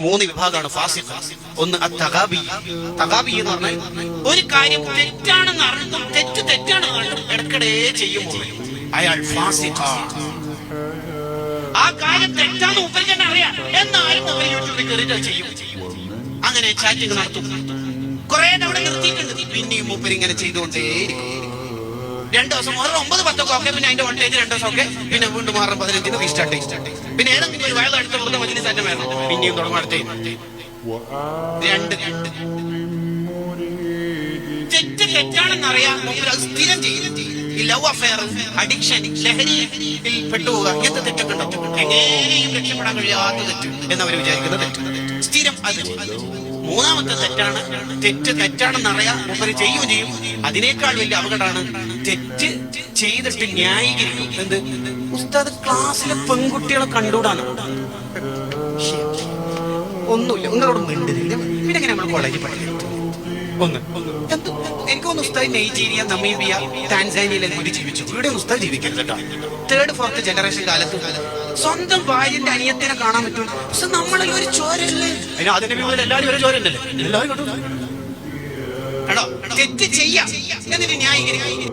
മൂന്ന് വിഭാഗമാണ് ഫാസിഖ്. ഒന്ന് അത്തഗാബി. തഗാബി എന്ന് പറഞ്ഞാൽ ഒരു കാര്യം തെറ്റാണെന്ന് അറിഞ്ഞും തെറ്റാണെന്ന് അറിഞ്ഞും ഇടയ്ക്കിടെ ചെയ്യുമ്പോൾ അയാൾ ഫാസിഖാണ്. ആ കാര്യം തെറ്റാന്ന് ഉപരി തന്നെ അറിയാം, എന്നാലും അവർ യൂട്യൂബിൽ കയറിയിട്ട് ചെയ്യും. അങ്ങനെ ചാറ്റിങ് നടത്തും. കുറെ അവിടെ നിർത്തിയിട്ടുണ്ട്, പിന്നെയും മൂപ്പര് ഇങ്ങനെ ചെയ്തുകൊണ്ടേയിരിക്കും. 2 ദിവസം 9-10 ഒക്കെ, പിന്നെ അതിന്റെ വോൾട്ടേജ് 2 ദിവസം ഒക്കെ, പിന്നെ വീണ്ടും 6-15 റീസ്റ്റാർട്ട് ചെയ്യും. പിന്നെ ഏതെങ്കിലും ഒരു വയൽ അടുത്ത വെറുതെ മജിലിസ് തന്നെ വേണം, പിന്നെയും തുടങ്ങാടുത്തേ. തെറ്റാണെന്നറിയാം, അത് സ്ഥിരം ചെയ്യും. ഈ ലവ് അഫെയർ, അഡിക്ഷൻ, ലഹരിയിൽ പെട്ടുപോവുക, ഇങ്ങനത്തെ തെറ്റൊക്കെ ഉണ്ടാവും. എങ്ങനെയും രക്ഷപ്പെടാൻ കഴിയാത്ത തെറ്റ് എന്നവർ വിചാരിക്കുന്ന തെറ്റ് സ്ഥിരം അത്. മൂന്നാമത്തെ തെറ്റാണെന്നറിയാം, മൂപ്പര് ചെയ്യുകയും ചെയ്യും. അതിനേക്കാൾ വലിയ അപകടമാണ് തെറ്റ് ചെയ്തിട്ട് ന്യായീകരിക്കും. എന്ത് ഉസ്താദ് ക്ലാസ്സിലെ പെൺകുട്ടികളെ കണ്ടുകൂടാണ്. ഒന്നുമില്ല, നിങ്ങളോട് മിണ്ടുന്നില്ല. പിന്നെ എങ്ങനെ നമ്മൾ കോളേജിൽ പഠിക്കും? എനിക്കൊന്ന് ഉസ്താദ് നൈജീരിയ, നമീബിയ, ടാൻസാനിയയിലെ കൂടി ജീവിച്ചു. ഇവിടെ ഉസ്താദ് ജീവിക്കരുത് കേട്ടോ. 3rd 4th ജനറേഷൻ കാലത്ത് സ്വന്തം ഭാര്യന്റെ അനിയത്തിനെ കാണാൻ പറ്റും. പക്ഷെ നമ്മളിൽ ഒരു ചോരല്ലേ? അതിന്റെ വീട്ടിൽ എല്ലാവരും ഒരു ചോരണ്ടല്ലേ? എല്ലാവരും കേട്ടോ, തെറ്റ് ചെയ്യാം എന്നിട്ട് ന്യായീകരിക്കും.